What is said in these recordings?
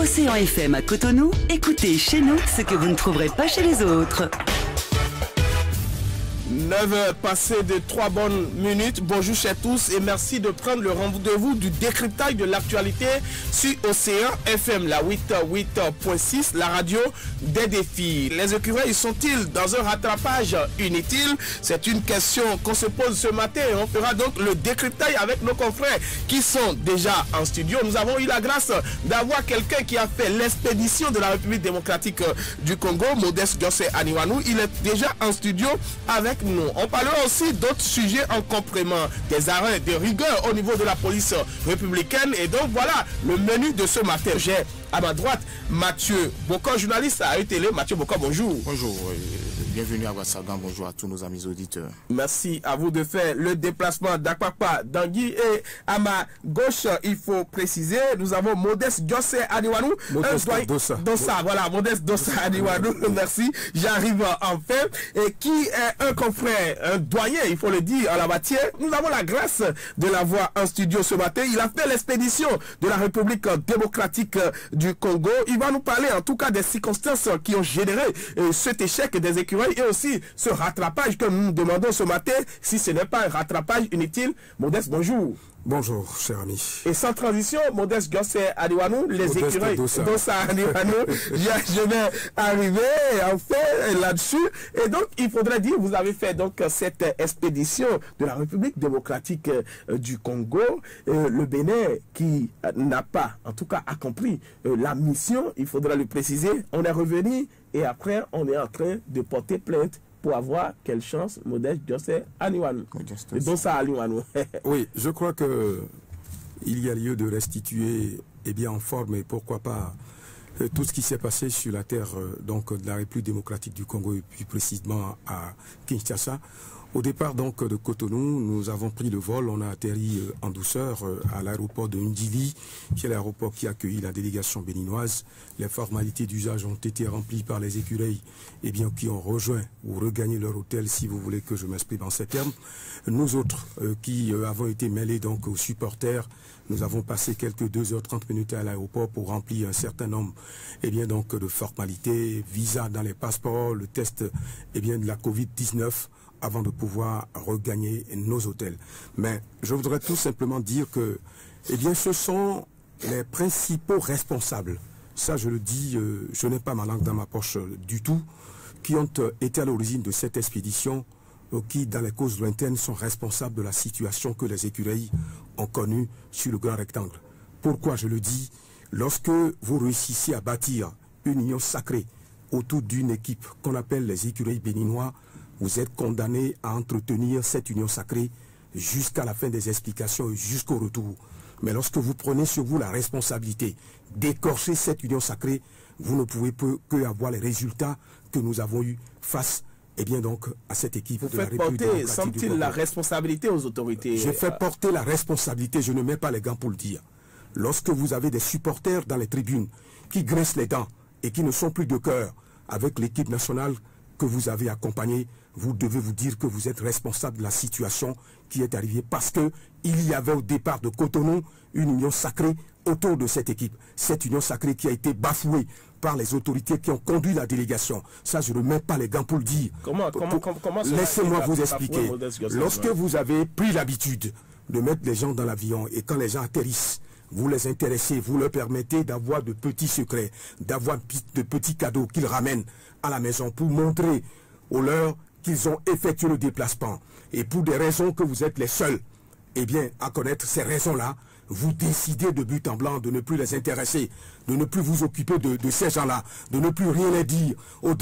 Océan FM à Cotonou, écoutez chez nous ce que vous ne trouverez pas chez les autres. 9h passées de 3 bonnes minutes. Bonjour chez tous et merci de prendre le rendez-vous du décryptage de l'actualité sur Océan FM, la 88.6, la radio des défis. Les écureuils sont-ils dans un rattrapage inutile? C'est une question qu'on se pose ce matin. On fera donc le décryptage avec nos confrères qui sont déjà en studio. Nous avons eu la grâce d'avoir quelqu'un qui a fait l'expédition de la République démocratique du Congo, Modeste Djossé Anihouanou. Il est déjà en studio avec nous. On parlera aussi d'autres sujets en complément, des arrêts de rigueur au niveau de la police républicaine. Et donc voilà le menu de ce matin. J'ai à ma droite Mathieu Bokor, journaliste à UTL. Mathieu Bokor, bonjour. Bonjour, bienvenue à Ouassagan, bonjour à tous nos amis auditeurs. Merci à vous de faire le déplacement d'Akpakpa, d'Angui. Et à ma gauche, il faut préciser, nous avons Modeste Djossé Anihouanou. Modeste Dossa, voilà, Modeste Dossa Anihouanou, merci, j'arrive enfin. Et qui est un confrère, un doyen, il faut le dire, en la matière. Nous avons la grâce de l'avoir en studio ce matin. Il a fait l'expédition de la République démocratique du Congo. Il va nous parler en tout cas des circonstances qui ont généré cet échec des écureuils et aussi ce rattrapage que nous nous demandons ce matin, si ce n'est pas un rattrapage inutile. Modeste, bonjour. Bonjour, cher ami. Et sans transition, Modeste Djossé Anihouanou, les écureuils Dossa Anihouanou, je vais arriver enfin là-dessus. Et donc, il faudrait dire, vous avez fait donc cette expédition de la République démocratique du Congo, le Bénin qui n'a pas, en tout cas, accompli la mission, il faudra le préciser. On est revenu et après, on est en train de porter plainte pour avoir quelle chance, Modeste Djossé Anihouanou. Dossa Anihouanou. Oui, je crois que il y a lieu de restituer en forme et pourquoi pas tout ce qui s'est passé sur la terre donc de la République démocratique du Congo et plus précisément à Kinshasa. Au départ donc de Cotonou, nous avons pris le vol, on a atterri en douceur à l'aéroport de Ndili, qui est l'aéroport qui accueillit la délégation béninoise. Les formalités d'usage ont été remplies par les écureuils qui ont rejoint ou regagné leur hôtel, si vous voulez que je m'exprime en ces termes. Nous autres qui avons été mêlés donc aux supporters, nous avons passé quelques 2h30 minutes à l'aéroport pour remplir un certain nombre de formalités, visa dans les passeports, le test de la Covid-19, avant de pouvoir regagner nos hôtels. Mais je voudrais tout simplement dire que ce sont les principaux responsables, ça je le dis, je n'ai pas ma langue dans ma poche du tout, qui ont été à l'origine de cette expédition, qui dans les causes lointaines sont responsables de la situation que les écureuils ont connue sur le grand rectangle. Pourquoi je le dis? Lorsque vous réussissez à bâtir une union sacrée autour d'une équipe qu'on appelle les écureuils béninois, vous êtes condamné à entretenir cette union sacrée jusqu'à la fin des explications et jusqu'au retour. Mais lorsque vous prenez sur vous la responsabilité d'écorcher cette union sacrée, vous ne pouvez que avoir les résultats que nous avons eus face à cette équipe de la République démocratique du Congo. Semble-t-il la responsabilité aux autorités? Je fais porter la responsabilité, je ne mets pas les gants pour le dire. Lorsque vous avez des supporters dans les tribunes qui graissent les dents et qui ne sont plus de cœur avec l'équipe nationale que vous avez accompagnée, vous devez vous dire que vous êtes responsable de la situation qui est arrivée parce que il y avait au départ de Cotonou une union sacrée autour de cette équipe. Cette union sacrée qui a été bafouée par les autorités qui ont conduit la délégation. Ça, je ne mets pas les gants pour le dire. Laissez-moi vous expliquer. Lorsque vous avez pris l'habitude de mettre les gens dans l'avion et quand les gens atterrissent, vous les intéressez, vous leur permettez d'avoir de petits secrets, d'avoir de petits cadeaux qu'ils ramènent à la maison pour montrer aux leurs qu'ils ont effectué le déplacement. Et pour des raisons que vous êtes les seuls à connaître ces raisons-là, vous décidez de but en blanc de ne plus les intéresser, de ne plus vous occuper de ces gens-là, de ne plus rien les dire en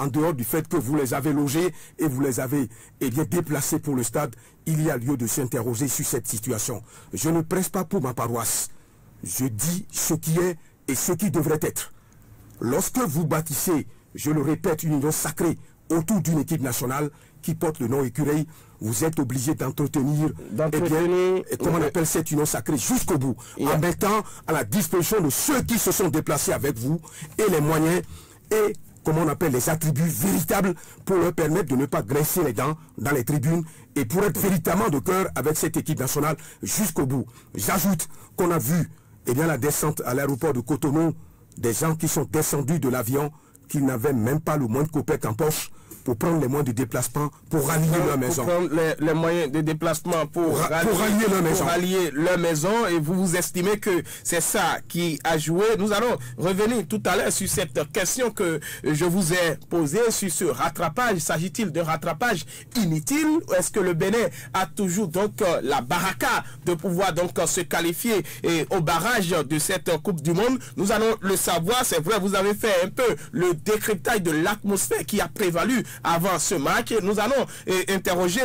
dehors du fait que vous les avez logés et vous les avez déplacés pour le stade. Il y a lieu de s'interroger sur cette situation. Je ne presse pas pour ma paroisse. Je dis ce qui est et ce qui devrait être. Lorsque vous bâtissez, je le répète, une union sacrée autour d'une équipe nationale qui porte le nom écureuil, vous êtes obligé d'entretenir comment on appelle cette union sacrée jusqu'au bout, en mettant à la disposition de ceux qui se sont déplacés avec vous et les moyens et comment on appelle les attributs véritables pour leur permettre de ne pas graisser les dents dans les tribunes et pour être véritablement de cœur avec cette équipe nationale jusqu'au bout. J'ajoute qu'on a vu la descente à l'aéroport de Cotonou Des gens qui sont descendus de l'avion, qui n'avaient même pas le moindre copec en poche pour prendre les moyens de déplacement pour rallier leur maison. Pour prendre les moyens de déplacement pour rallier leur maison. Et vous estimez que c'est ça qui a joué. Nous allons revenir tout à l'heure sur cette question que je vous ai posée sur ce rattrapage. S'agit-il de rattrapage inutile? Ou est-ce que le Bénin a toujours donc la baraka de pouvoir donc se qualifier au barrage de cette Coupe du Monde? Nous allons le savoir. C'est vrai, vous avez fait un peu le décryptage de l'atmosphère qui a prévalu avant ce match. Nous allons interroger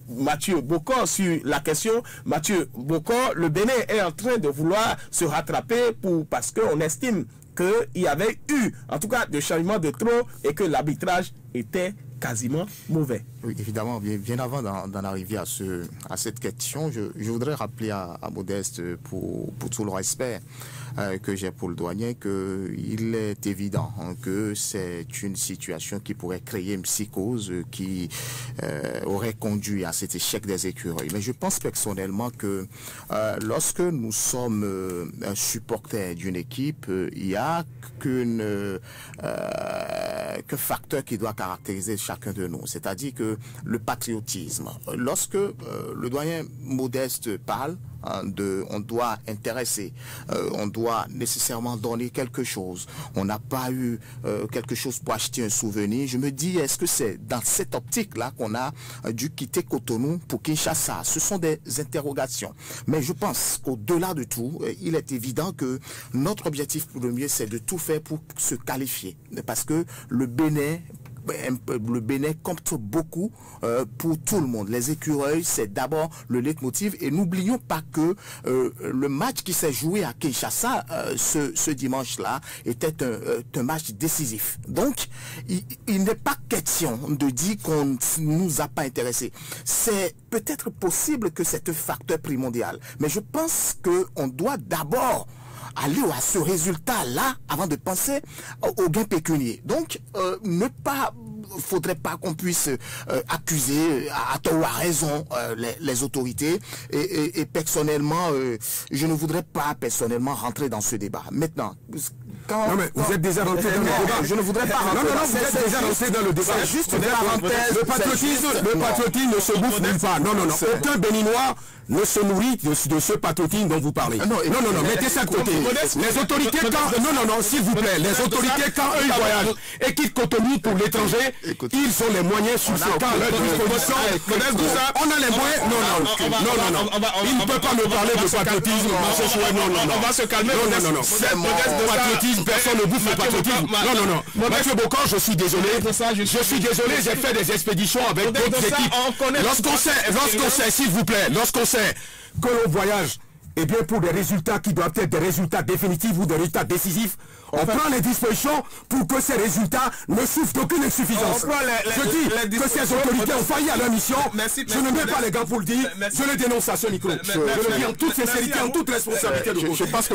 Mathieu Bokor sur la question. Mathieu Bokor, le Bénin est en train de vouloir se rattraper parce qu'on estime qu'il y avait eu, en tout cas, des changements de trop et que l'arbitrage était quasiment mauvais. Oui, évidemment, bien avant d'en arriver à cette question, je voudrais rappeler à Modeste, pour tout le respect que j'ai pour le douanier, qu'il est évident que c'est une situation qui pourrait créer une psychose qui aurait conduit à cet échec des écureuils. Mais je pense personnellement que lorsque nous sommes un supporter d'une équipe, il n'y a qu'un facteur qui doit caractériser chacun de nous, c'est-à-dire que le patriotisme. Lorsque le doyen Modeste parle, on doit intéresser, on doit nécessairement donner quelque chose. On n'a pas eu quelque chose pour acheter un souvenir. Je me dis, est-ce que c'est dans cette optique-là qu'on a dû quitter Cotonou pour Kinshasa? Ce sont des interrogations. Mais je pense qu'au-delà de tout, il est évident que notre objectif pour le mieux, c'est de tout faire pour se qualifier. Parce que le Bénin compte beaucoup pour tout le monde. Les écureuils, c'est d'abord le leitmotiv. Et n'oublions pas que le match qui s'est joué à Kinshasa ce dimanche-là était un match décisif. Donc, il n'est pas question de dire qu'on ne nous a pas intéressés. C'est peut-être possible que c'est un facteur primordial. Mais je pense qu'on doit d'abord aller à ce résultat-là avant de penser au gain pécunier. Donc, faudrait pas qu'on puisse accuser à tort ou à raison les autorités. Et personnellement, je ne voudrais pas personnellement rentrer dans ce débat. Maintenant, non mais vous êtes déjà rentré dans le débat. Je ne voudrais pas rentrer. Non, vous êtes déjà rentré dans le débat. C'est juste une parenthèse. Le patriotisme ne se bouffe nulle part. Non. Aucun Béninois ne se nourrit de ce patriotisme dont vous parlez. Non, mettez ça de côté. Les autorités, s'il vous plaît, les autorités, quand eux ils voyagent et quittent Cotonou pour l'étranger, ils ont les moyens suffisants à leur disposition. On a les moyens. Non. Il ne peut pas me parler de patriotisme. On va se calmer. Non. C'est patriotisme, personne ne bouffe le patriotisme. Non. Mathieu Bokor, je suis désolé. J'ai fait des expéditions avec d'autres équipes. Lorsqu'on sait, s'il vous plaît, que l'on voyage, et bien pour des résultats qui doivent être des résultats définitifs ou des résultats décisifs, on prend les dispositions pour que ces résultats ne souffrent d'aucune insuffisance. Je dis que ces autorités ont failli à leur mission. Je ne mets pas les gants pour le dire. Je le dénonce à ce micro. Je le dis en toute sincérité, en toute responsabilité. Je pense que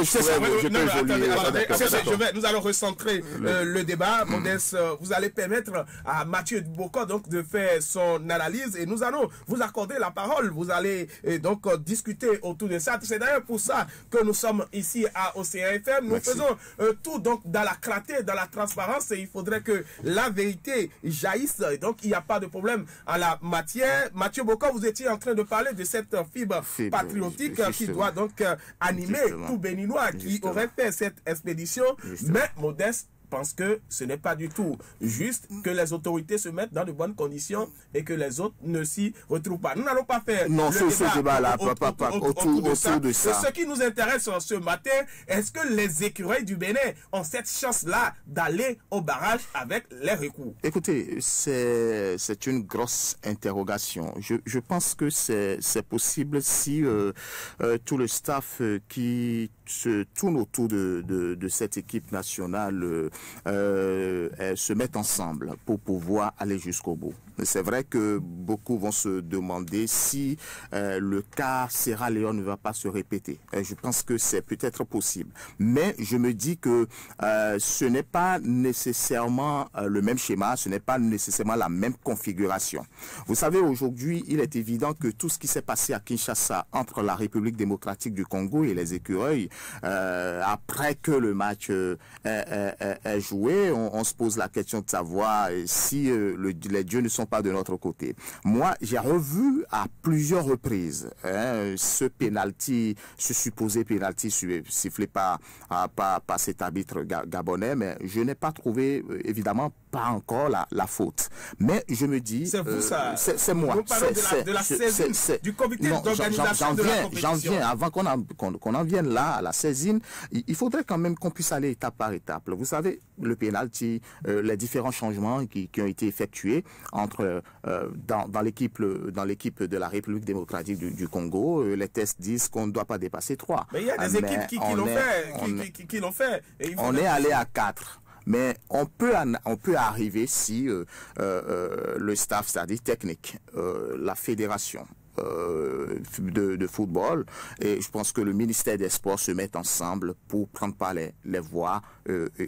nous allons recentrer le débat. Modeste, vous allez permettre à Mathieu Bokor donc de faire son analyse et nous allons vous accorder la parole. Vous allez donc discuter autour de ça. C'est d'ailleurs pour ça que nous sommes ici à Océan FM. Nous faisons tout donc dans la clarté, dans la transparence, et il faudrait que la vérité jaillisse. Donc il n'y a pas de problème en la matière. Mathieu Bokor, vous étiez en train de parler de cette fibre patriotique qui doit donc animer tout Béninois qui aurait fait cette expédition. Mais Modeste pense que ce n'est pas du tout juste que les autorités se mettent dans de bonnes conditions et que les autres ne s'y retrouvent pas. Nous n'allons pas faire ce débat-là autour de ça. Ce qui nous intéresse ce matin, est-ce que les écureuils du Bénin ont cette chance-là d'aller au barrage avec les recours? Écoutez, c'est une grosse interrogation. Je pense que c'est possible si tout le staff qui se tourne autour de cette équipe nationale se mettent ensemble pour pouvoir aller jusqu'au bout. C'est vrai que beaucoup vont se demander si le cas Sierra Leone ne va pas se répéter. Je pense que c'est peut-être possible. Mais je me dis que ce n'est pas nécessairement le même schéma, ce n'est pas nécessairement la même configuration. Vous savez, aujourd'hui, il est évident que tout ce qui s'est passé à Kinshasa entre la République démocratique du Congo et les écureuils après que le match est joué, on se pose la question de savoir si les dieux ne sont pas de notre côté. Moi, j'ai revu à plusieurs reprises ce supposé penalty sifflé par cet arbitre gabonais, mais je n'ai pas trouvé, évidemment, pas encore la faute. Mais je me dis... C'est vous ça? C'est moi. Vous parlez de la saisine du comité d'organisation de la compétition. J'en viens. Avant qu'on en vienne là, à la saisine, il faudrait quand même qu'on puisse aller étape par étape. Vous savez, le penalty, les différents changements qui ont été effectués dans l'équipe de la République démocratique du Congo, les tests disent qu'on ne doit pas dépasser 3. Mais il y a des équipes qui l'ont fait. On est allé à 4. Mais on peut arriver si le staff, c'est-à-dire technique, la fédération de football, et je pense que le ministère des Sports se met ensemble pour prendre par les voies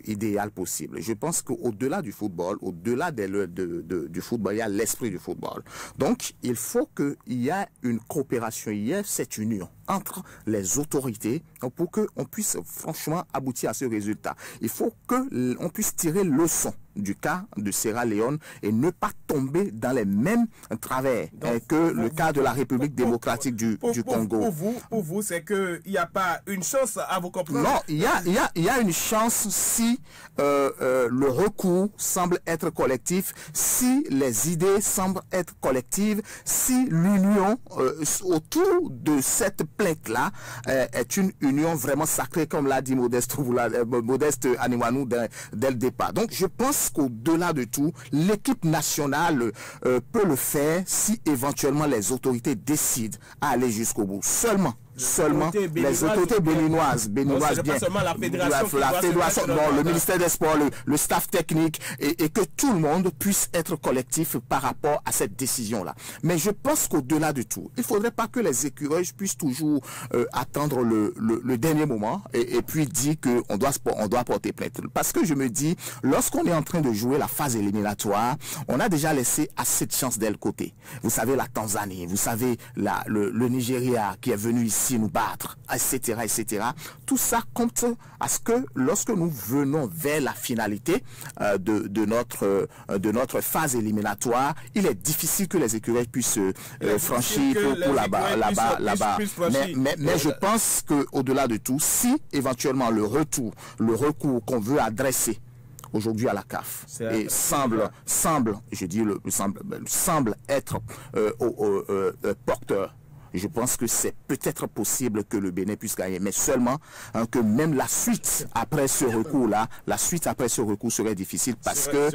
idéales possibles. Je pense qu'au-delà du football, au-delà du football, il y a l'esprit du football. Donc, il faut qu'il y ait une coopération, il y ait cette union entre les autorités pour qu'on puisse franchement aboutir à ce résultat. Il faut qu'on puisse tirer leçon du cas de Sierra Leone et ne pas tomber dans les mêmes travers que le cas de la République démocratique du Congo. Pour vous, c'est qu'il n'y a pas une chance à vous comprendre? Non, il y a une chance si le recours semble être collectif, si les idées semblent être collectives, si l'union autour de cette plainte-là est une union vraiment sacrée, comme l'a dit Modeste Animanou dès le départ. Donc je pense qu'au-delà de tout, l'équipe nationale peut le faire si éventuellement les autorités décident à aller jusqu'au bout. Seulement les autorités béninoises bien, pas seulement la fédération, le ministère des Sports, le staff technique, et que tout le monde puisse être collectif par rapport à cette décision-là. Mais je pense qu'au-delà de tout, il ne faudrait pas que les écureuils puissent toujours attendre le dernier moment et puis dire qu'on doit porter plainte. Parce que je me dis, lorsqu'on est en train de jouer la phase éliminatoire, on a déjà laissé assez de chance d'un côté. Vous savez, la Tanzanie, vous savez, le Nigeria qui est venu ici nous battre, etc., etc. Tout ça compte à ce que lorsque nous venons vers la finalité de notre phase éliminatoire, il est difficile que les écureuils puissent franchir pour là-bas. Mais je pense qu'au-delà de tout, si éventuellement le recours qu'on veut adresser aujourd'hui à la CAF et semble être porteur, je pense que c'est peut-être possible que le Bénin puisse gagner, mais seulement que même la suite après ce recours-là, serait difficile parce que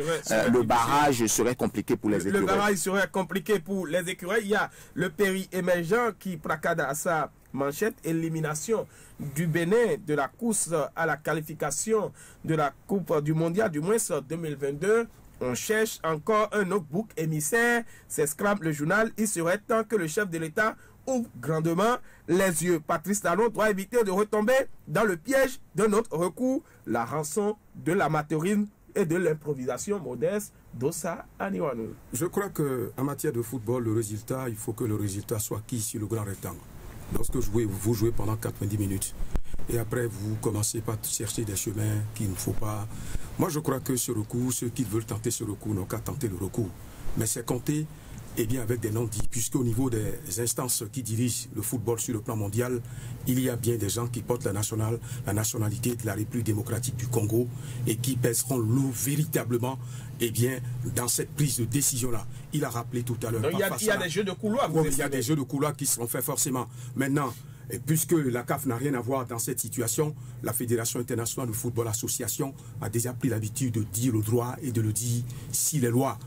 le barrage serait compliqué pour les écureuils. Le barrage serait compliqué pour les écureuils. Il y a le pays émergent qui placade à sa manchette élimination du Bénin de la course à la qualification de la Coupe du Mondial du moins 2022. On cherche encore un autre bouc émissaire, s'exclame le journal. Il serait temps que le chef de l'État ouvre grandement les yeux. Patrice Talon doit éviter de retomber dans le piège d'un autre recours, la rançon de l'amateurisme et de l'improvisation modeste d'Ossa Aniwanou. Je crois qu'en matière de football, le résultat, il faut que le résultat soit acquis sur le grand rectangle. Lorsque vous jouez pendant 90 minutes et après vous commencez par chercher des chemins qu'il ne faut pas. Moi je crois que ce recours, ceux qui veulent tenter ce recours n'ont qu'à tenter le recours. Mais c'est compté avec des non-dits, puisqu'au niveau des instances qui dirigent le football sur le plan mondial, il y a bien des gens qui portent la nationalité de la République démocratique du Congo et qui pèseront lourd véritablement dans cette prise de décision-là. Il a rappelé tout à l'heure. Il y a des jeux de couloir. Il y a des jeux de couloir qui seront faits forcément. Maintenant, et puisque la CAF n'a rien à voir dans cette situation, la Fédération internationale de football association a déjà pris l'habitude de dire le droit et de le dire si les lois,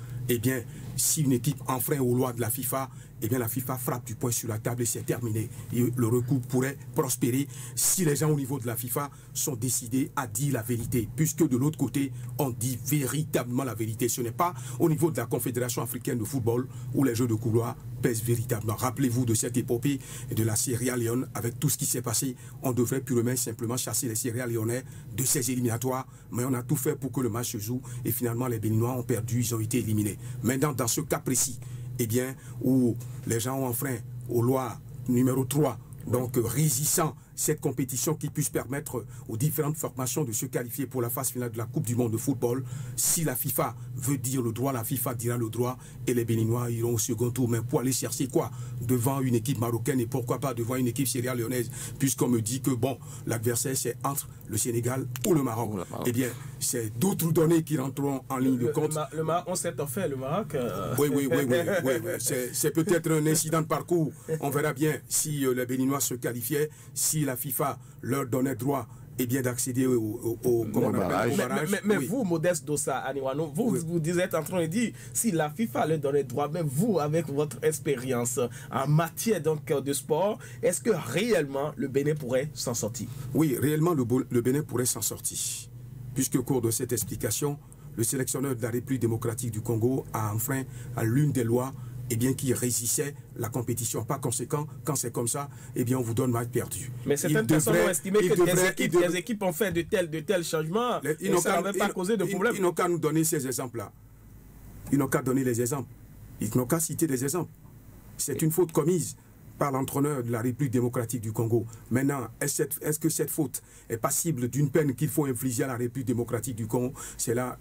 si une équipe enfreint aux lois de la FIFA, la FIFA frappe du poing sur la table et c'est terminé. Et le recours pourrait prospérer si les gens au niveau de la FIFA sont décidés à dire la vérité. Puisque de l'autre côté, on dit véritablement la vérité. Ce n'est pas au niveau de la Confédération africaine de football où les jeux de couloir pèsent véritablement. Rappelez-vous de cette épopée de la Sierra Leone avec tout ce qui s'est passé. On devrait purement et simplement chasser les Sierra Leonais de ces éliminatoires. Mais on a tout fait pour que le match se joue et finalement les Béninois ont perdu, ils ont été éliminés. Maintenant, dans ce cas précis, où les gens ont enfreint aux lois numéro 3 donc résissant cette compétition qui puisse permettre aux différentes formations de se qualifier pour la phase finale de la Coupe du Monde de football. Si la FIFA veut dire le droit, la FIFA dira le droit et les Béninois iront au second tour. Mais pour aller chercher quoi? Devant une équipe marocaine et pourquoi pas devant une équipe sierra-léonaise, puisqu'on me dit que bon, l'adversaire c'est entre le Sénégal ou le Maroc. Eh bien, c'est d'autres données qui rentreront en ligne de compte. Le Maroc, on s'est offert le Maroc. Oui. C'est peut-être un incident de parcours. On verra bien si les Béninois se qualifiaient, si la FIFA leur donnait droit d'accéder au barrage. Mais oui. Vous, Modeste Dossa Aniwano, vous êtes en train de dire si la FIFA leur donnait droit, mais vous, avec votre expérience en matière donc, de sport, est-ce que réellement le Bénin pourrait s'en sortir? Oui, réellement le Bénin pourrait s'en sortir. Puisque au cours de cette explication, le sélectionneur de la République démocratique du Congo a enfreint à l'une des lois qui résistait la compétition. Par conséquent, quand c'est comme ça, on vous donne match perdu. Mais certaines personnes ont estimé que des équipes ont fait de tels changements et ça n'avait pas causé de problème. Ils n'ont qu'à nous donner ces exemples-là. Ils n'ont qu'à donner les exemples. Ils n'ont qu'à citer des exemples. C'est une faute commise par l'entraîneur de la République démocratique du Congo. Maintenant, est-ce que cette faute est passible d'une peine qu'il faut infliger à la République démocratique du Congo? C'est là,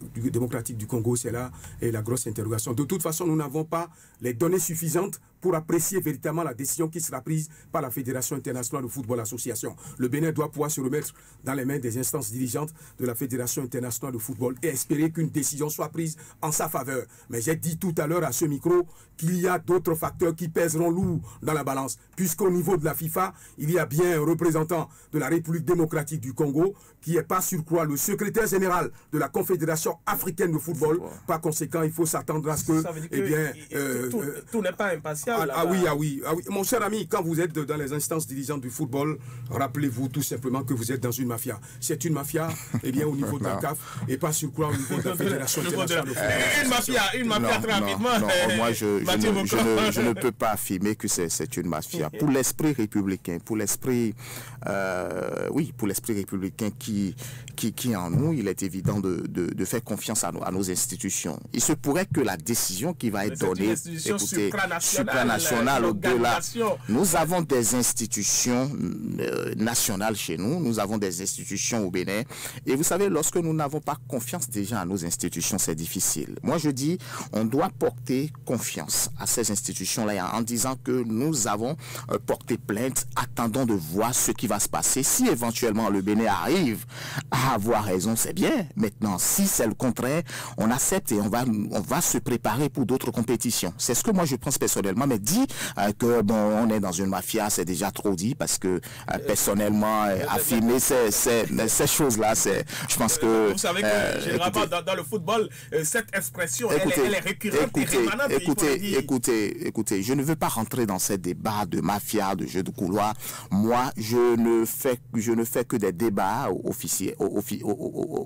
c'est là et la grosse interrogation. De toute façon, nous n'avons pas les données suffisantes pour apprécier véritablement la décision qui sera prise par la Fédération internationale de football association. Le Bénin doit pouvoir se remettre dans les mains des instances dirigeantes de la Fédération internationale de football et espérer qu'une décision soit prise en sa faveur. Mais j'ai dit tout à l'heure à ce micro qu'il y a d'autres facteurs qui pèseront lourd dans la balance, puisqu'au niveau de la FIFA, il y a bien un représentant de la République démocratique du Congo qui est par surcroît le secrétaire général de la Confédération africaine de football. Par conséquent, il faut s'attendre à ce que... tout n'est pas impatient. Oui. Mon cher ami, quand vous êtes dans les instances dirigeantes du football, rappelez-vous tout simplement que vous êtes dans une mafia. C'est une mafia au niveau de la CAF et pas surcroît au niveau de la Fédération internationale de football. Une mafia très rapidement. Non, moi je ne peux pas affirmer que c'est une mafia. Pour l'esprit républicain, pour l'esprit républicain qui est en nous, il est évident de faire confiance à nos institutions. Il se pourrait que la décision qui va être donnée, écoutez, supranationale au-delà. Nous avons des institutions nationales chez nous, nous avons des institutions au Bénin. Et vous savez, lorsque nous n'avons pas confiance déjà à nos institutions, c'est difficile. Moi, je dis, on doit porter confiance à ces institutions-là en disant que nous avons porté plainte, attendons de voir ce qui va se passer. Si éventuellement le Bénin arrive à avoir raison, c'est bien. Maintenant, si c'est le contraire, on accepte et on va se préparer pour d'autres compétitions. C'est ce que moi je pense personnellement, mais dit que bon, on est dans une mafia, c'est déjà trop dit parce que personnellement, affirmer ces choses-là, je pense que... Vous savez que généralement dans le football, cette expression, elle est récurrente et rémanente. Écoutez, je ne veux pas rentrer dans ces débats de mafia, de jeux de couloir. Moi, je ne fais que des débats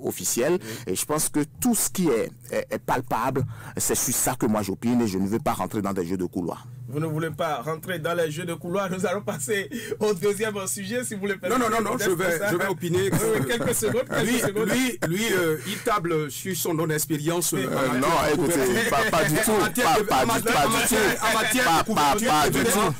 officiels. Et je pense que tout ce qui est palpable, c'est sur ça que moi j'opine et je ne veux pas rentrer dans des jeux de couloir. Vous ne voulez pas rentrer dans les jeux de couloir. Nous allons passer au deuxième sujet, si vous voulez. Non, je vais opiner. Quelques secondes. Lui, il table sur son non-expérience. Non, écoutez, pas du tout. Pas du tout.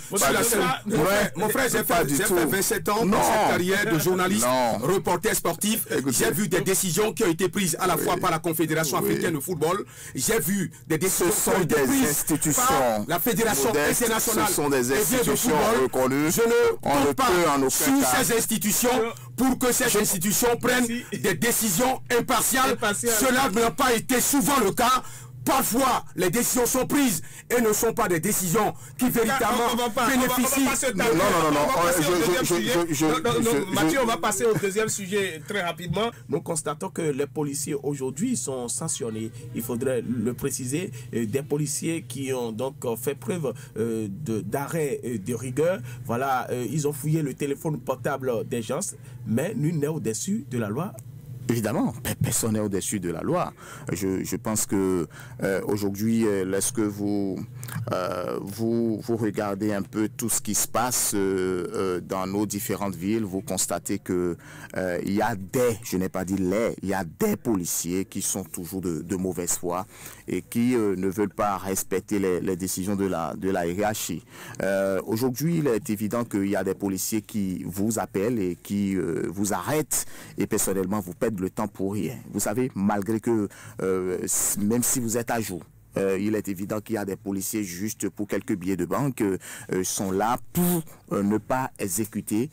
Mon frère, j'ai fait 27 ans dans cette carrière de journaliste, reporter sportif. J'ai vu des décisions qui ont été prises à la fois par la Confédération africaine de football. J'ai vu des décisions qui ont été prises par la Fédération internationale. Ce sont des institutions reconnues. Je ne compte pas sur ces institutions pour que ces institutions prennent des décisions impartiales. Cela n'a pas été souvent le cas. Parfois, les décisions sont prises et ne sont pas des décisions qui véritablement bénéficient. Mathieu, on va passer au deuxième sujet très rapidement. Nous constatons que les policiers aujourd'hui sont sanctionnés. Il faudrait le préciser. Des policiers qui ont donc fait preuve d'arrêt de rigueur. Voilà, ils ont fouillé le téléphone portable des gens, mais nul n'est au-dessus de la loi. Évidemment, personne n'est au-dessus de la loi. Je pense que aujourd'hui, lorsque vous regardez un peu tout ce qui se passe dans nos différentes villes, vous constatez que il y a je n'ai pas dit il y a des policiers qui sont toujours de mauvaise foi et qui ne veulent pas respecter les décisions de la hiérarchie. Aujourd'hui, il est évident qu'il y a des policiers qui vous appellent et qui vous arrêtent et personnellement vous perdent le temps pour rien. Vous savez, malgré que même si vous êtes à jour, il est évident qu'il y a des policiers juste pour quelques billets de banque sont là pour ne pas exécuter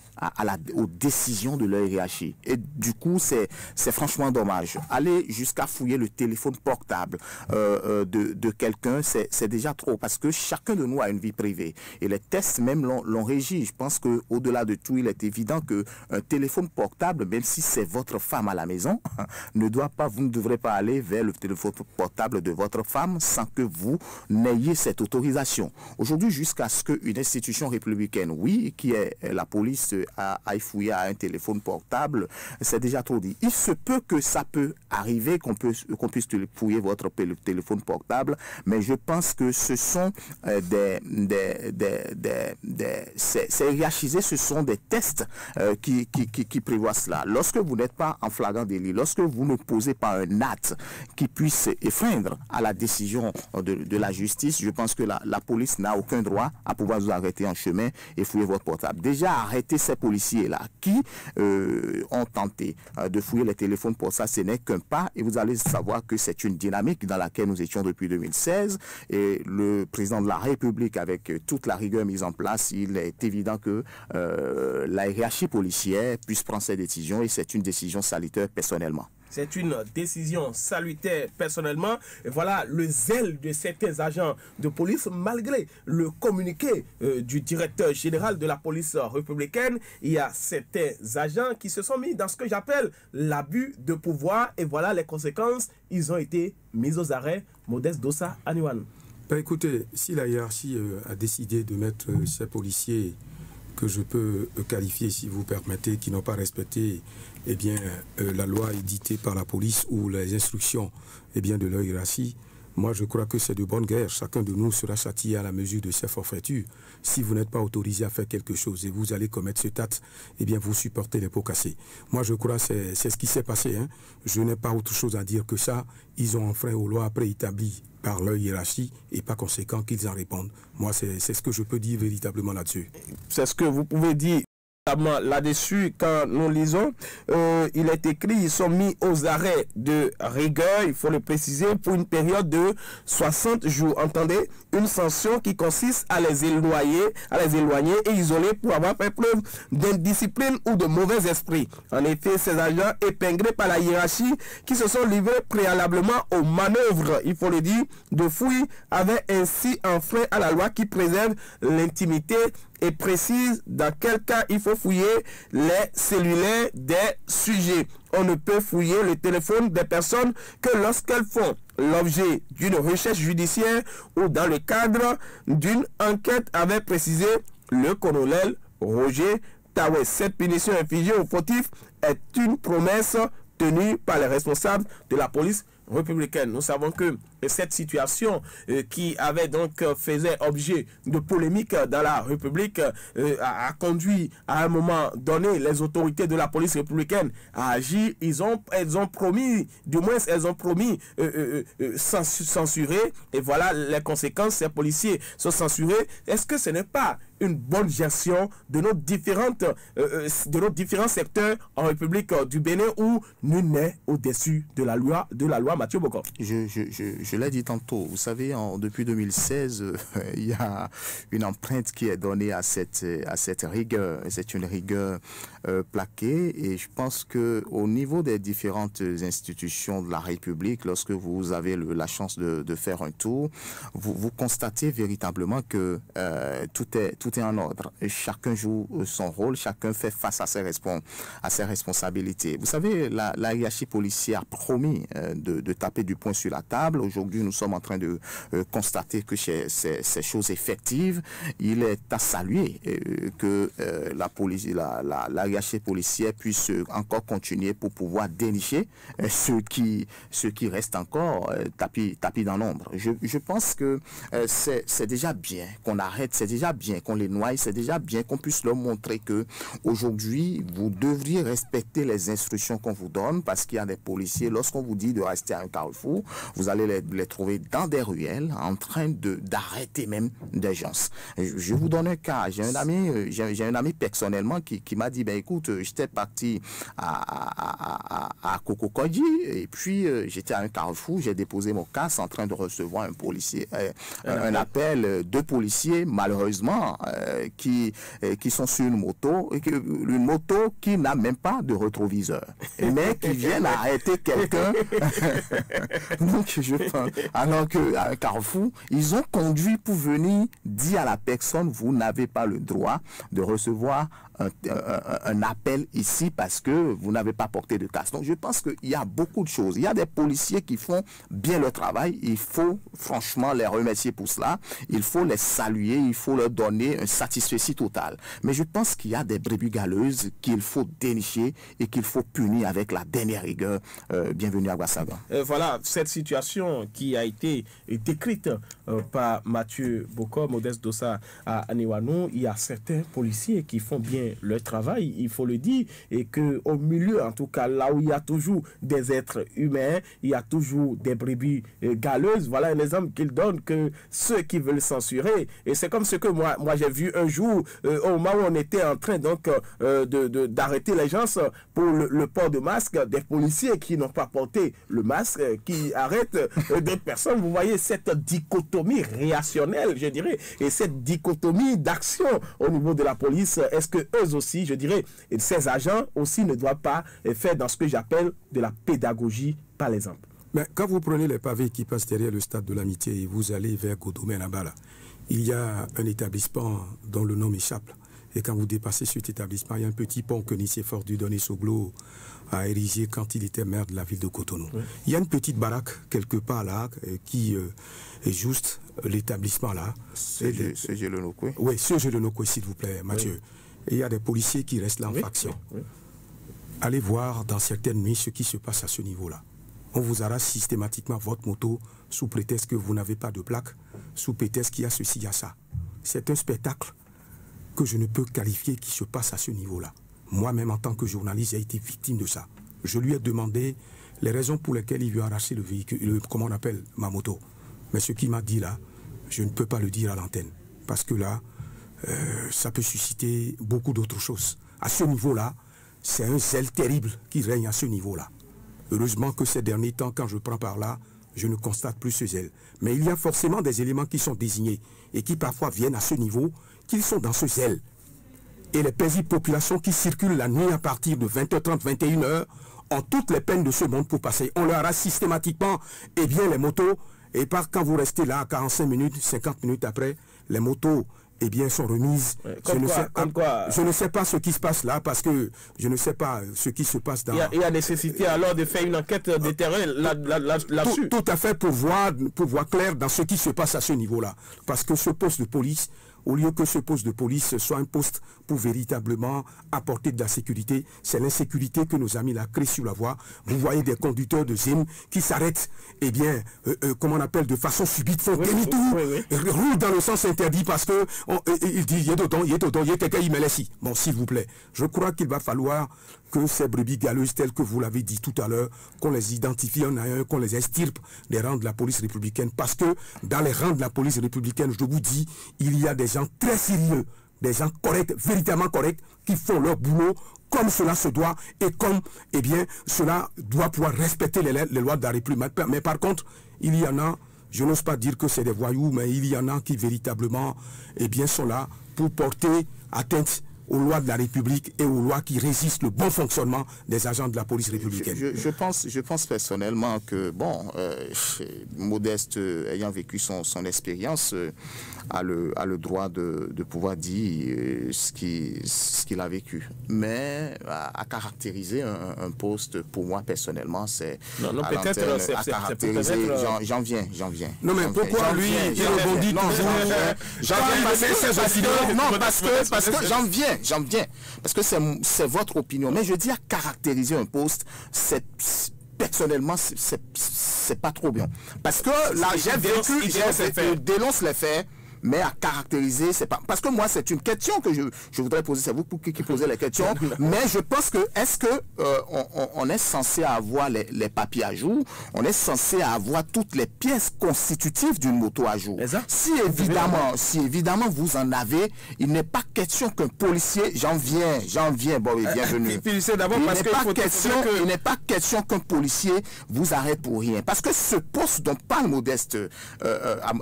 aux décisions de leur hiérarchie. Et du coup, c'est franchement dommage. Aller jusqu'à fouiller le téléphone portable de quelqu'un, c'est déjà trop parce que chacun de nous a une vie privée. Et les tests même l'ont régi. Je pense qu'au-delà de tout, il est évident qu'un téléphone portable, même si c'est votre femme à la maison, vous ne devrez pas aller vers le téléphone portable de votre femme sans que vous n'ayez cette autorisation. Aujourd'hui, jusqu'à ce qu'une institution républicaine, oui, qui est la police, aille fouiller à un téléphone portable, c'est déjà trop dit. Il se peut que ça peut arriver, qu'on puisse fouiller votre téléphone portable, mais je pense que ce sont c'est hiérarchisé, ce sont des tests qui prévoient cela. Lorsque vous n'êtes pas en flagrant délit, lorsque vous ne posez pas un acte qui puisse enfreindre à la décision de la justice, je pense que la police n'a aucun droit à pouvoir vous arrêter en chemin et fouiller votre portable. Déjà, arrêter ces policiers-là qui ont tenté de fouiller les téléphones pour ça, ce n'est qu'un pas et vous allez savoir que c'est une dynamique dans laquelle nous étions depuis 2016 et le président de la République, avec toute la rigueur mise en place, il est évident que la hiérarchie policière puisse prendre ces décisions et c'est une décision salutaire personnellement. C'est une décision salutaire personnellement. Et voilà le zèle de certains agents de police, malgré le communiqué du directeur général de la police républicaine. Il y a certains agents qui se sont mis dans ce que j'appelle l'abus de pouvoir. Et voilà les conséquences. Ils ont été mis aux arrêts. Modeste Dossa Aniwan. Ben écoutez, si la hiérarchie a décidé de mettre ces policiers que je peux qualifier, si vous permettez, qui n'ont pas respecté la loi éditée par la police ou les instructions de leur hiérarchie, moi je crois que c'est de bonne guerre. Chacun de nous sera châtié à la mesure de ses forfaitures. Si vous n'êtes pas autorisé à faire quelque chose et vous allez commettre ce acte, vous supportez les pots cassés. Moi je crois que c'est ce qui s'est passé. Je n'ai pas autre chose à dire que ça. Ils ont enfreint aux lois préétablies par leur hiérarchie et par conséquent qu'ils en répondent. Moi c'est ce que je peux dire véritablement là-dessus. C'est ce que vous pouvez dire là-dessus quand nous lisons. Il est écrit, ils sont mis aux arrêts de rigueur, il faut le préciser, pour une période de 60 jours. Entendez, une sanction qui consiste à les éloigner et isoler pour avoir fait preuve d'indiscipline ou de mauvais esprit. En effet, ces agents épinglés par la hiérarchie qui se sont livrés préalablement aux manœuvres, il faut le dire, de fouilles, avaient ainsi enfreint à la loi qui préserve l'intimité et précise dans quel cas il faut fouiller les cellulaires des sujets. On ne peut fouiller le téléphone des personnes que lorsqu'elles font l'objet d'une recherche judiciaire ou dans le cadre d'une enquête, avait précisé le colonel Roger Tawes. Cette punition infligée aux fautifs est une promesse tenue par les responsables de la police républicaine. Nous savons que cette situation qui avait donc faisait objet de polémique dans la République a conduit à un moment donné les autorités de la police républicaine à agir. Elles ont promis censurer, et voilà les conséquences. Ces policiers sont censurés. Est-ce que ce n'est pas une bonne gestion de nos différents secteurs en République du Bénin où nul n'est au-dessus de la loi, Mathieu Bokor? Je l'ai dit tantôt, vous savez, depuis 2016, il y a une empreinte qui est donnée à cette rigueur. C'est une rigueur plaquée et je pense qu'au niveau des différentes institutions de la République, lorsque vous avez la chance de faire un tour, vous constatez véritablement que tout est en ordre. Et chacun joue son rôle, chacun fait face à ses responsabilités. Vous savez, la hiérarchie policière a promis de taper du poing sur la table. Aujourd'hui, aujourd'hui nous sommes en train de constater que ces choses effectives, il est à saluer que la police, la hiérarchie policière puisse encore continuer pour pouvoir dénicher ceux qui restent encore tapis dans l'ombre. Je pense que c'est déjà bien qu'on arrête, c'est déjà bien qu'on les noie, c'est déjà bien qu'on puisse leur montrer que aujourd'hui vous devriez respecter les instructions qu'on vous donne, parce qu'il y a des policiers, lorsqu'on vous dit de rester à un carrefour, vous allez les trouver dans des ruelles en train d'arrêter même des gens. Je vous donne un cas. J'ai un ami personnellement qui m'a dit, ben écoute, j'étais parti à Kokokodji et puis j'étais à un carrefour, j'ai déposé mon casque en train de recevoir un policier, un appel de policiers malheureusement qui sont sur une moto qui n'a même pas de rétroviseur, mais qui viennent arrêter quelqu'un. Donc je pense, alors qu'à un carrefour, ils ont conduit pour venir dire à la personne, vous n'avez pas le droit de recevoir un appel ici parce que vous n'avez pas porté de casque. Donc je pense qu'il y a beaucoup de choses. Il y a des policiers qui font bien leur travail. Il faut franchement les remercier pour cela. Il faut les saluer. Il faut leur donner un satisfecit total. Mais je pense qu'il y a des brebis galeuses qu'il faut dénicher et qu'il faut punir avec la dernière rigueur. Bienvenue à Ouassaga. Voilà cette situation qui a été décrite par Mathieu Boko, Modeste Dossa à Aniwanou. Il y a certains policiers qui font bien leur travail, il faut le dire, et qu'au milieu, en tout cas, là où il y a toujours des êtres humains, il y a toujours des brebis galeuses. Voilà un exemple qu'il donne, que ceux qui veulent censurer, et c'est comme ce que moi j'ai vu un jour, au moment où on était en train donc d'arrêter les gens pour le port de masque, des policiers qui n'ont pas porté le masque, qui arrêtent d'autres personnes. Vous voyez cette dichotomie réactionnelle, je dirais, et cette dichotomie d'action au niveau de la police. Est-ce que eux aussi, je dirais, ces agents aussi ne doivent pas faire dans ce que j'appelle de la pédagogie par l'exemple? Mais quand vous prenez les pavés qui passent derrière le stade de l'Amitié et vous allez vers Godomé là-bas, là, il y a un établissement dont le nom m'échappe. Et quand vous dépassez cet établissement, il y a un petit pont que Nicéphore Dieudonné Soglo a érigé quand il était maire de la ville de Cotonou. Oui. Il y a une petite baraque quelque part là qui est juste l'établissement là. Ce le Nokwe. Oui, ce le Nokwe, s'il vous plaît, Mathieu. Oui. Et il y a des policiers qui restent là en faction. Oui. Allez voir dans certaines nuits ce qui se passe à ce niveau-là. On vous arrache systématiquement votre moto sous prétexte que vous n'avez pas de plaque, sous prétexte qu'il y a ceci, il y a ça. C'est un spectacle que je ne peux qualifier qui se passe à ce niveau-là. Moi-même, en tant que journaliste, j'ai été victime de ça. Je lui ai demandé les raisons pour lesquelles il veut arracher le véhicule, comment on appelle, ma moto. Mais ce qu'il m'a dit là, je ne peux pas le dire à l'antenne. Parce que là, ça peut susciter beaucoup d'autres choses. À ce niveau-là, c'est un zèle terrible qui règne à ce niveau-là. Heureusement que ces derniers temps, quand je prends par là, je ne constate plus ce zèle. Mais il y a forcément des éléments qui sont désignés et qui parfois viennent à ce niveau, qu'ils sont dans ce zèle. Et les paisibles populations qui circulent la nuit à partir de 20h30, 21h, ont toutes les peines de ce monde pour passer. On leur arrache systématiquement les motos. Et quand vous restez là, 45 minutes, 50 minutes après, les motos sont remises. Je ne sais pas ce qui se passe là, parce que je ne sais pas ce qui se passe dans... Il y a nécessité alors de faire une enquête de terrain là-dessus. Tout à fait, pour voir clair dans ce qui se passe à ce niveau-là. Parce que ce poste de police, au lieu que ce poste de police soit un poste pour véritablement apporter de la sécurité, c'est l'insécurité que nos amis là créent sur la voie. Vous voyez des conducteurs de ZIM qui s'arrêtent, comment on appelle, de façon subite, font demi-tour, roulent dans le sens interdit parce que il dit, il y a quelqu'un, il me laisse ici. Bon, s'il vous plaît, je crois qu'il va falloir que ces brebis galeuses, telles que vous l'avez dit tout à l'heure, qu'on les identifie un à un, qu'on les extirpe des rangs de la police républicaine. Parce que dans les rangs de la police républicaine, je vous dis, il y a des gens très sérieux, des gens corrects, véritablement corrects, qui font leur boulot comme cela se doit et comme, cela doit pouvoir respecter les lois de la République. Mais par contre, il y en a, je n'ose pas dire que c'est des voyous, mais il y en a qui véritablement, sont là pour porter atteinte aux lois de la République et aux lois qui résistent le bon fonctionnement des agents de la police républicaine. Je pense personnellement que, bon, Modeste, ayant vécu son expérience, a le droit de pouvoir dire ce qu'il a vécu. Mais à caractériser un poste, pour moi personnellement, c'est... Non, peut-être... À caractériser, j'en viens. Non, mais pourquoi lui, il rebondit toujours? Parce que j'en viens. Parce que c'est votre opinion. Mais je dis à caractériser un poste, personnellement, c'est pas trop bien. Parce que là, j'ai vécu, je dénonce les faits, mais à caractériser, c'est pas... Parce que moi, c'est une question que je voudrais poser, c'est vous qui posez les questions, mais je pense que, est-ce que on est censé avoir les papiers à jour, on est censé avoir toutes les pièces constitutives d'une moto à jour. Si évidemment vous en avez, il n'est pas question qu'un policier, j'en viens, bon, bienvenue. Il n'est pas question qu'un policier vous arrête pour rien. Parce que ce poste dont parle Modeste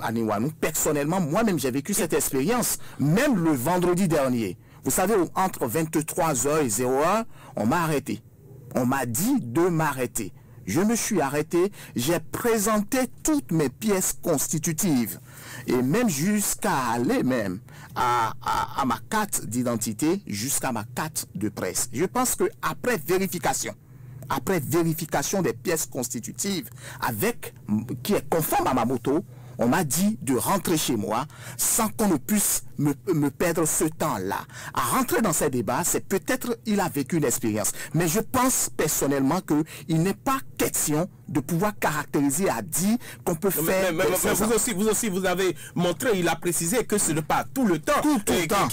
Aniwanou, personnellement, moi-même, j'ai vécu cette expérience, même le vendredi dernier. Vous savez, entre 23h et 01, on m'a arrêté. On m'a dit de m'arrêter. Je me suis arrêté, j'ai présenté toutes mes pièces constitutives. Et même jusqu'à aller même à ma carte d'identité, jusqu'à ma carte de presse. Je pense qu'après vérification des pièces constitutives, qui est conforme à ma moto, on m'a dit de rentrer chez moi sans qu'on ne puisse me perdre ce temps-là. À rentrer dans ces débats, c'est peut-être il a vécu une expérience. Mais je pense personnellement qu'il n'est pas question de pouvoir caractériser à dire qu'on peut faire... Mais vous aussi, vous avez montré, il a précisé que ce n'est pas tout le temps. Tout le temps.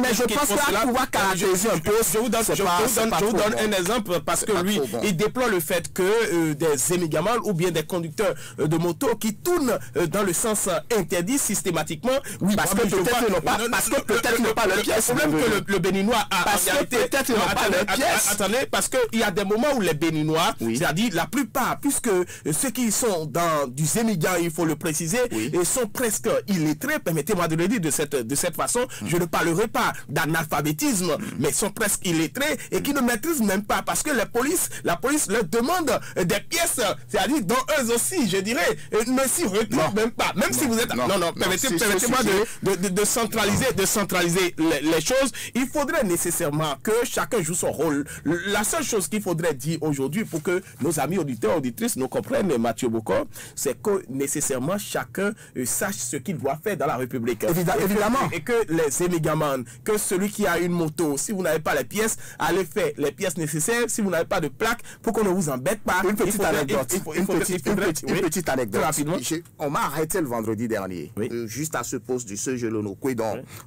Mais je pense qu'à pouvoir caractériser un peu... Je vous donne un exemple parce que lui, il déplore le fait que des émigamans ou bien des conducteurs de moto qui tournent dans le sens interdit systématiquement. Oui, parce que peut-être n'ont pas le pièce. Le problème que le Béninois a parce que peut-être n'ont pas le pièce. Attendez, parce qu'il y a des moments où les Béninois, c'est-à-dire la plupart, puisque ceux qui sont dans du Zémigan, il faut le préciser, et sont presque illettrés, permettez-moi de le dire de cette façon, je ne parlerai pas d'analphabétisme, mais sont presque illettrés et qui ne maîtrisent même pas, parce que la police leur demande des pièces, c'est-à-dire dont eux aussi, je dirais, ne s'y retrouvent même pas. Même si vous êtes... Non, permettez-moi de centraliser les choses. Il faudrait nécessairement que chacun joue son rôle. La seule chose qu'il faudrait dire aujourd'hui pour que nos amis auditeurs, auditrices nous comprennent, Mathieu Bokor, c'est que nécessairement chacun sache ce qu'il doit faire dans la République. Évidemment. Et que les émigamans, que celui qui a une moto, si vous n'avez pas les pièces, allez faire les pièces nécessaires. Si vous n'avez pas de plaque, pour qu'on ne vous embête pas. Une petite anecdote. On m'a arrêté le vendredi dernier, juste à ce poste du Sejelonokwe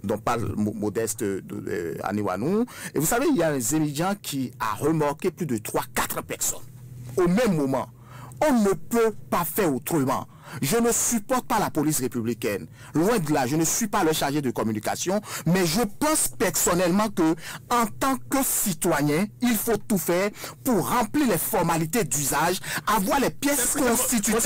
dont parle Modeste Aniwanou. Et vous savez, il y a un Zémidjan qui a remorqué plus de 3-4 personnes au même moment. On ne peut pas faire autrement. Je ne supporte pas la police républicaine. Loin de là, je ne suis pas le chargé de communication, mais je pense personnellement que, en tant que citoyen, il faut tout faire pour remplir les formalités d'usage, avoir les pièces constitutives.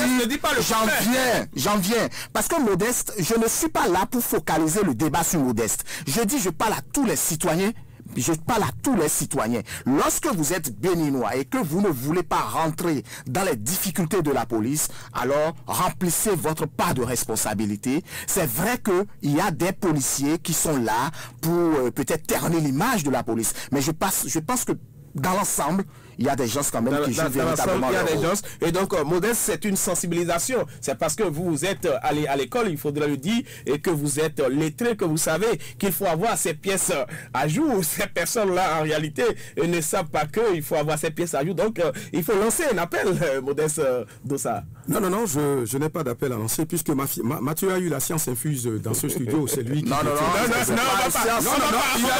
J'en viens. Parce que Modeste, je ne suis pas là pour focaliser le débat sur Modeste. Je parle à tous les citoyens. Je parle à tous les citoyens. Lorsque vous êtes béninois et que vous ne voulez pas rentrer dans les difficultés de la police, alors remplissez votre part de responsabilité. C'est vrai qu'il y a des policiers qui sont là pour peut-être ternir l'image de la police. Mais je pense que dans l'ensemble, il y a des gens quand même qui jouent véritablement leur rôle. Et donc, Modeste, c'est une sensibilisation. C'est parce que vous êtes allé à l'école, il faudrait le dire, et que vous êtes lettré, que vous savez qu'il faut avoir ces pièces à jour. Ces personnes-là, en réalité, ne savent pas qu'il faut avoir ces pièces à jour. Donc, il faut lancer un appel, Modeste Dossa. Non, je n'ai pas d'appel à lancer, puisque Mathieu a eu la science infuse dans ce studio. C'est lui qui... Non, il n'a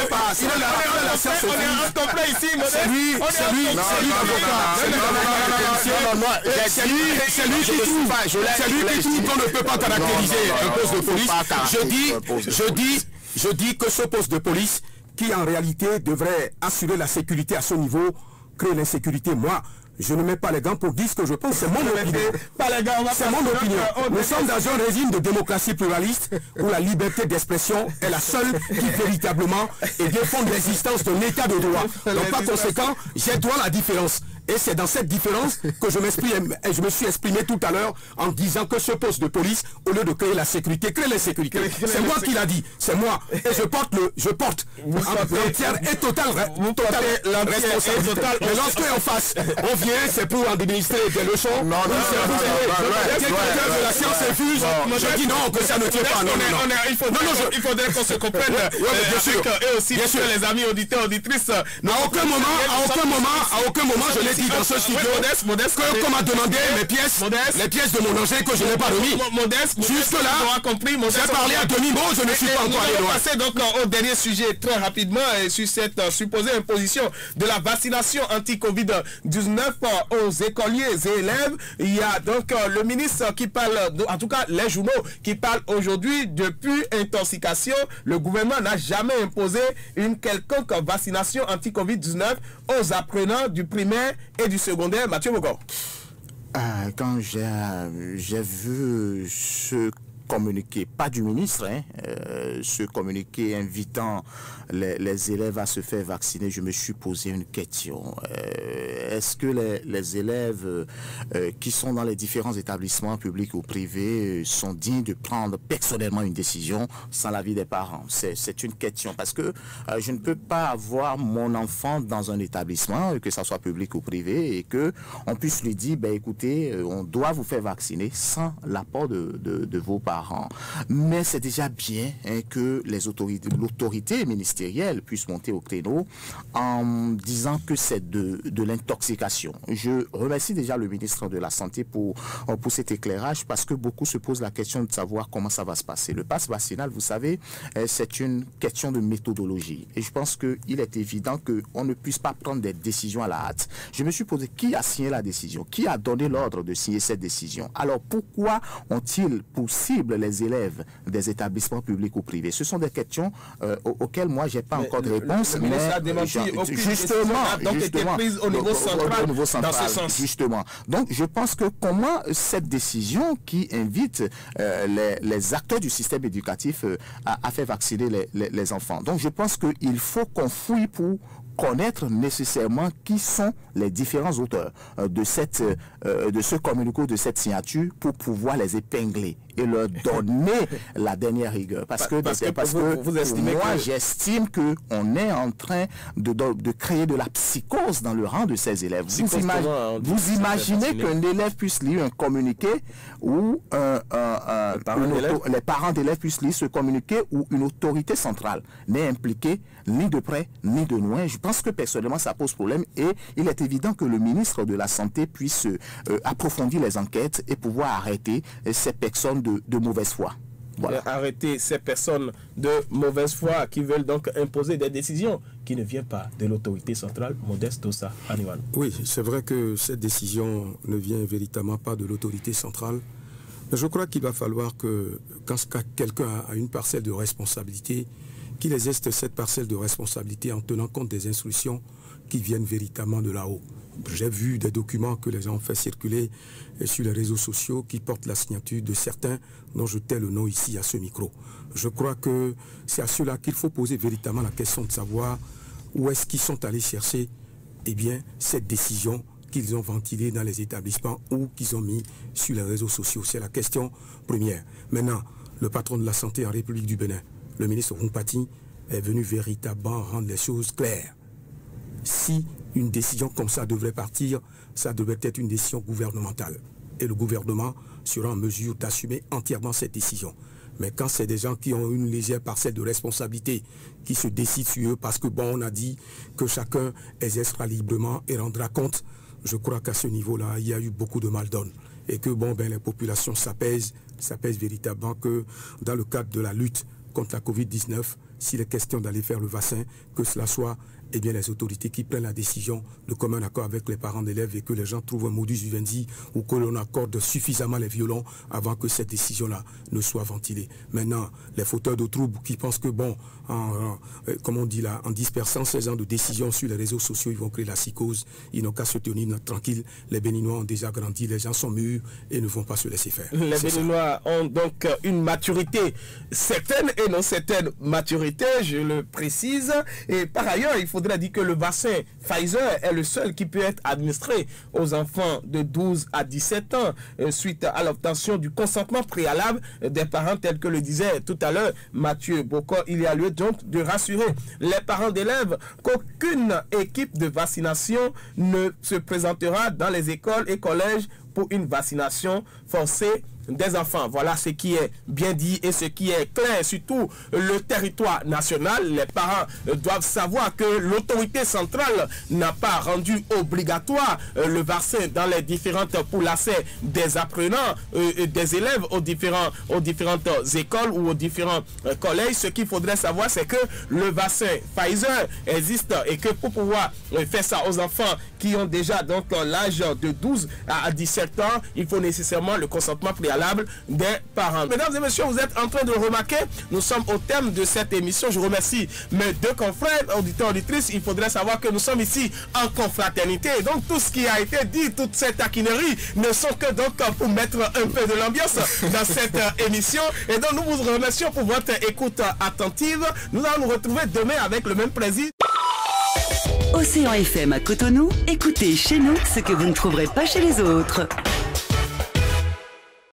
pas. C'est lui qui trouve qu'on ne peut pas caractériser un poste de police. Je dis que ce poste de police, qui en réalité devrait assurer la sécurité à ce niveau, crée l'insécurité. Moi, je ne mets pas les gants pour dire ce que je pense, c'est mon opinion. C'est mon opinion. Nous sommes dans un régime de démocratie pluraliste où la liberté d'expression est la seule qui véritablement défend l'existence de l'état de droit. Donc par conséquent, j'ai droit à la différence. Et c'est dans cette différence que je me suis exprimé tout à l'heure en disant que ce poste de police, au lieu de créer la sécurité, crée l'insécurité. C'est moi qui l'a dit, c'est moi. Et je porte l'entière et totale responsabilité. Mais lorsque en face, on vient, c'est pour administrer des leçons. Non, de la science infuse. Je dis non, que ça ne tient pas. Il faudrait qu'on se comprenne. Et aussi, bien sûr, les amis auditeurs, auditrices. À aucun moment, je l'ai dit dans ce studio, qu'on m'a demandé les pièces de mon engin que je n'ai pas remis. Jusque là, j'ai parlé à demi-mot, je ne suis pas encore allé loin. On va passer donc au dernier sujet très rapidement sur cette supposée imposition de la vaccination anti-Covid-19 aux écoliers et élèves. Il y a donc le ministre qui parle, en tout cas les journaux qui parlent aujourd'hui depuis intoxication. Le gouvernement n'a jamais imposé une quelconque vaccination anti-Covid-19 aux apprenants du primaire et du secondaire. Mathieu Bogor. Quand j'ai vu ce communiqué, pas du ministre, ce communiqué invitant les élèves à se faire vacciner, je me suis posé une question. Est-ce que les élèves qui sont dans les différents établissements publics ou privés sont dignes de prendre personnellement une décision sans l'avis des parents? C'est une question parce que je ne peux pas avoir mon enfant dans un établissement, que ce soit public ou privé, et qu'on puisse lui dire, ben, écoutez, on doit vous faire vacciner sans l'apport de vos parents. Mais c'est déjà bien que l'autorité ministérielle puisse monter au créneau en disant que c'est de l'intoxication. Je remercie déjà le ministre de la Santé pour cet éclairage parce que beaucoup se posent la question de savoir comment ça va se passer. Le pass vaccinal, vous savez, c'est une question de méthodologie. Et je pense qu'il est évident qu'on ne puisse pas prendre des décisions à la hâte. Je me suis posé qui a signé la décision, qui a donné l'ordre de signer cette décision. Alors pourquoi ont-ils pour cible les élèves des établissements publics ou privés? Ce sont des questions auxquelles moi j'ai pas encore de réponse. Mais justement, prise au niveau central, dans ce sens. Justement. Donc je pense que comment cette décision qui invite les acteurs du système éducatif à faire vacciner les enfants. Donc je pense qu'il faut qu'on fouille pour connaître nécessairement qui sont les différents auteurs de ce communiqué, de cette signature, pour pouvoir les épingler et leur donner la dernière rigueur. Parce que moi, j'estime qu'on est en train de créer de la psychose dans le rang de ces élèves. Vous imaginez qu'un élève puisse lire un communiqué ou les parents d'élèves puissent lire ce communiqué où une autorité centrale n'est impliquée ni de près ni de loin. Je pense que personnellement ça pose problème et il est évident que le ministre de la Santé puisse approfondir les enquêtes et pouvoir arrêter ces personnes de mauvaise foi. Voilà. Arrêter ces personnes de mauvaise foi qui veulent donc imposer des décisions qui ne viennent pas de l'autorité centrale. Modeste Dossa, Aniwan. Oui, c'est vrai que cette décision ne vient véritablement pas de l'autorité centrale. Mais je crois qu'il va falloir que quand quelqu'un a une parcelle de responsabilité, qu'il exerce cette parcelle de responsabilité en tenant compte des instructions qui viennent véritablement de là-haut. J'ai vu des documents que les gens ont fait circuler sur les réseaux sociaux qui portent la signature de certains dont je tais le nom ici à ce micro. Je crois que c'est à ceux-là qu'il faut poser véritablement la question de savoir où est-ce qu'ils sont allés chercher cette décision qu'ils ont ventilée dans les établissements ou qu'ils ont mis sur les réseaux sociaux. C'est la question première. Maintenant, le patron de la santé en République du Bénin, le ministre Rumpati, est venu véritablement rendre les choses claires. Si une décision comme ça devrait partir, ça devrait être une décision gouvernementale. Et le gouvernement sera en mesure d'assumer entièrement cette décision. Mais quand c'est des gens qui ont une légère parcelle de responsabilité, qui se décident sur eux parce que on a dit que chacun exercera librement et rendra compte, je crois qu'à ce niveau-là, il y a eu beaucoup de mal-donne. Et que les populations s'apaisent véritablement que dans le cadre de la lutte contre la Covid-19, s'il est question d'aller faire le vaccin, que cela soit eh bien les autorités qui prennent la décision de commun accord avec les parents d'élèves et que les gens trouvent un modus vivendi ou que l'on accorde suffisamment les violons avant que cette décision-là ne soit ventilée. Maintenant, les fauteurs de troubles qui pensent que, bon, comme on dit là, en dispersant ces gens de décision sur les réseaux sociaux, ils vont créer la psychose, ils n'ont qu'à se tenir tranquilles. Les Béninois ont déjà grandi, les gens sont mûrs et ne vont pas se laisser faire. Les Béninois ont donc une maturité certaine et non certaine maturité, je le précise. Et par ailleurs, il faudrait dire que le vaccin Pfizer est le seul qui peut être administré aux enfants de 12 à 17 ans suite à l'obtention du consentement préalable des parents, tel que le disait tout à l'heure Mathieu Boko. Il y a lieu donc de rassurer les parents d'élèves qu'aucune équipe de vaccination ne se présentera dans les écoles et collèges pour une vaccination forcée des enfants. Voilà ce qui est bien dit et ce qui est clair. Surtout le territoire national, les parents doivent savoir que l'autorité centrale n'a pas rendu obligatoire le vaccin dans les différentes poulassets des apprenants, des élèves aux différentes écoles ou aux différents collèges. Ce qu'il faudrait savoir, c'est que le vaccin Pfizer existe et que pour pouvoir faire ça aux enfants qui ont déjà donc l'âge de 12 à 17 ans, il faut nécessairement le consentement préalable des parents. Mesdames et messieurs, vous êtes en train de remarquer, nous sommes au thème de cette émission. Je remercie mes deux confrères, auditeurs, auditrices. Il faudrait savoir que nous sommes ici en confraternité. Et donc tout ce qui a été dit, toute cette taquinerie ne sont que donc pour mettre un peu de l'ambiance dans cette émission. Et donc nous vous remercions pour votre écoute attentive. Nous allons nous retrouver demain avec le même plaisir. Océan FM à Cotonou, écoutez chez nous ce que vous ne trouverez pas chez les autres.